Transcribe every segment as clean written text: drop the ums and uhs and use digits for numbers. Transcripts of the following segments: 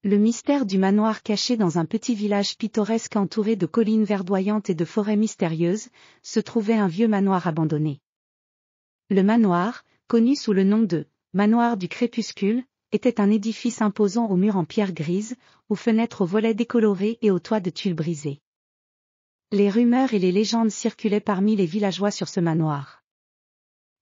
Le mystère du manoir caché dans un petit village pittoresque entouré de collines verdoyantes et de forêts mystérieuses, se trouvait un vieux manoir abandonné. Le manoir, connu sous le nom de « manoir du crépuscule », était un édifice imposant aux murs en pierre grise, aux fenêtres aux volets décolorés et aux toits de tuiles brisées. Les rumeurs et les légendes circulaient parmi les villageois sur ce manoir.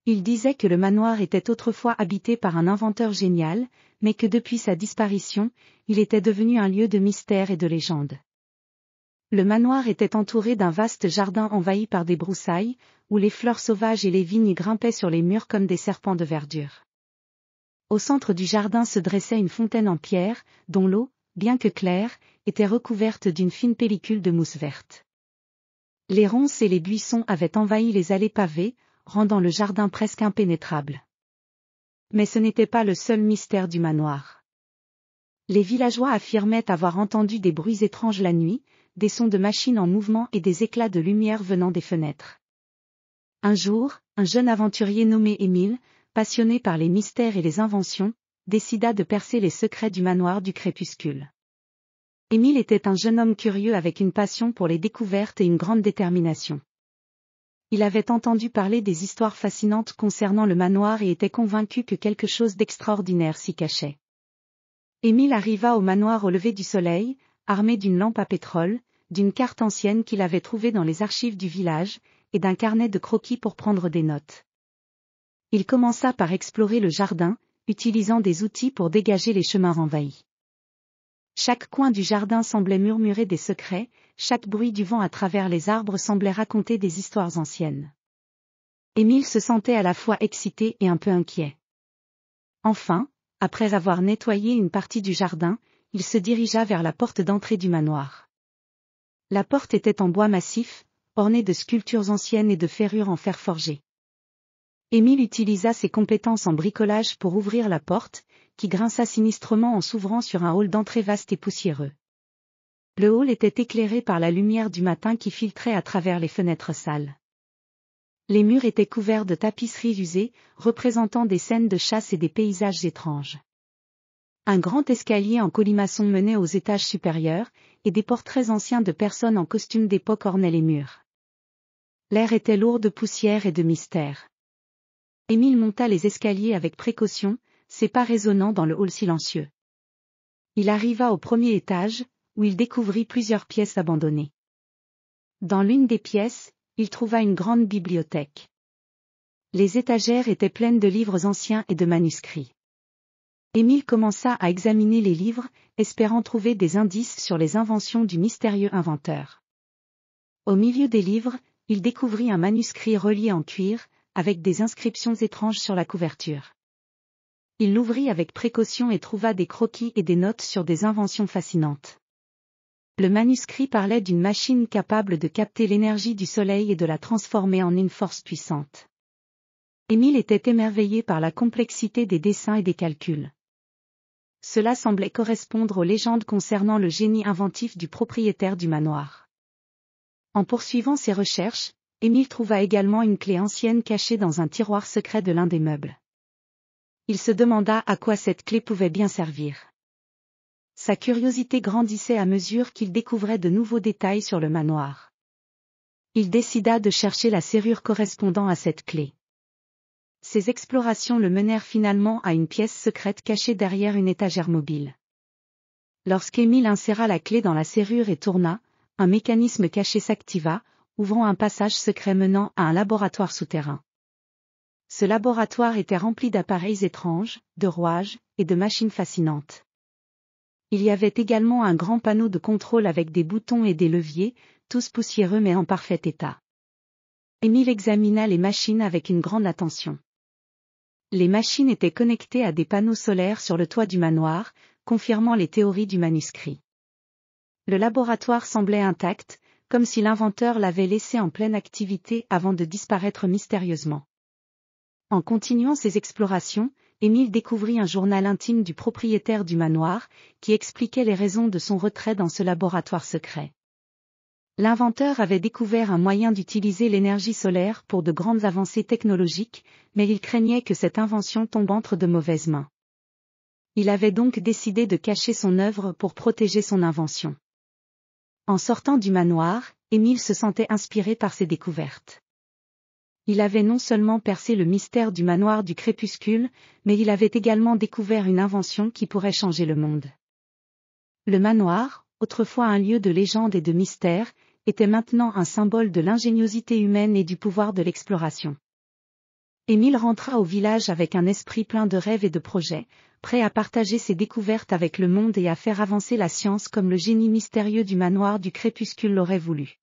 Ils disaient que le manoir était autrefois habité par un inventeur génial, mais que depuis sa disparition, il était devenu un lieu de mystère et de légende. Le manoir était entouré d'un vaste jardin envahi par des broussailles, où les fleurs sauvages et les vignes grimpaient sur les murs comme des serpents de verdure. Au centre du jardin se dressait une fontaine en pierre, dont l'eau, bien que claire, était recouverte d'une fine pellicule de mousse verte. Les ronces et les buissons avaient envahi les allées pavées, rendant le jardin presque impénétrable. Mais ce n'était pas le seul mystère du manoir. Les villageois affirmaient avoir entendu des bruits étranges la nuit, des sons de machines en mouvement et des éclats de lumière venant des fenêtres. Un jour, un jeune aventurier nommé Émile, passionné par les mystères et les inventions, décida de percer les secrets du manoir du crépuscule. Émile était un jeune homme curieux avec une passion pour les découvertes et une grande détermination. Il avait entendu parler des histoires fascinantes concernant le manoir et était convaincu que quelque chose d'extraordinaire s'y cachait. Émile arriva au manoir au lever du soleil, armé d'une lampe à pétrole, d'une carte ancienne qu'il avait trouvée dans les archives du village, et d'un carnet de croquis pour prendre des notes. Il commença par explorer le jardin, utilisant des outils pour dégager les chemins envahis. Chaque coin du jardin semblait murmurer des secrets, chaque bruit du vent à travers les arbres semblait raconter des histoires anciennes. Émile se sentait à la fois excité et un peu inquiet. Enfin, après avoir nettoyé une partie du jardin, il se dirigea vers la porte d'entrée du manoir. La porte était en bois massif, ornée de sculptures anciennes et de ferrures en fer forgé. Émile utilisa ses compétences en bricolage pour ouvrir la porte, qui grinça sinistrement en s'ouvrant sur un hall d'entrée vaste et poussiéreux. Le hall était éclairé par la lumière du matin qui filtrait à travers les fenêtres sales. Les murs étaient couverts de tapisseries usées, représentant des scènes de chasse et des paysages étranges. Un grand escalier en colimaçon menait aux étages supérieurs, et des portraits anciens de personnes en costume d'époque ornaient les murs. L'air était lourd de poussière et de mystère. Émile monta les escaliers avec précaution, ses pas résonnant dans le hall silencieux. Il arriva au premier étage, où il découvrit plusieurs pièces abandonnées. Dans l'une des pièces, il trouva une grande bibliothèque. Les étagères étaient pleines de livres anciens et de manuscrits. Émile commença à examiner les livres, espérant trouver des indices sur les inventions du mystérieux inventeur. Au milieu des livres, il découvrit un manuscrit relié en cuir, avec des inscriptions étranges sur la couverture. Il l'ouvrit avec précaution et trouva des croquis et des notes sur des inventions fascinantes. Le manuscrit parlait d'une machine capable de capter l'énergie du soleil et de la transformer en une force puissante. Émile était émerveillé par la complexité des dessins et des calculs. Cela semblait correspondre aux légendes concernant le génie inventif du propriétaire du manoir. En poursuivant ses recherches, Émile trouva également une clé ancienne cachée dans un tiroir secret de l'un des meubles. Il se demanda à quoi cette clé pouvait bien servir. Sa curiosité grandissait à mesure qu'il découvrait de nouveaux détails sur le manoir. Il décida de chercher la serrure correspondant à cette clé. Ses explorations le menèrent finalement à une pièce secrète cachée derrière une étagère mobile. Lorsqu'Émile inséra la clé dans la serrure et tourna, un mécanisme caché s'activa, ouvrant un passage secret menant à un laboratoire souterrain. Ce laboratoire était rempli d'appareils étranges, de rouages, et de machines fascinantes. Il y avait également un grand panneau de contrôle avec des boutons et des leviers, tous poussiéreux mais en parfait état. Émile examina les machines avec une grande attention. Les machines étaient connectées à des panneaux solaires sur le toit du manoir, confirmant les théories du manuscrit. Le laboratoire semblait intact, comme si l'inventeur l'avait laissé en pleine activité avant de disparaître mystérieusement. En continuant ses explorations, Émile découvrit un journal intime du propriétaire du manoir, qui expliquait les raisons de son retrait dans ce laboratoire secret. L'inventeur avait découvert un moyen d'utiliser l'énergie solaire pour de grandes avancées technologiques, mais il craignait que cette invention tombe entre de mauvaises mains. Il avait donc décidé de cacher son œuvre pour protéger son invention. En sortant du manoir, Émile se sentait inspiré par ses découvertes. Il avait non seulement percé le mystère du manoir du crépuscule, mais il avait également découvert une invention qui pourrait changer le monde. Le manoir, autrefois un lieu de légende et de mystère, était maintenant un symbole de l'ingéniosité humaine et du pouvoir de l'exploration. Émile rentra au village avec un esprit plein de rêves et de projets, prêt à partager ses découvertes avec le monde et à faire avancer la science comme le génie mystérieux du manoir du crépuscule l'aurait voulu.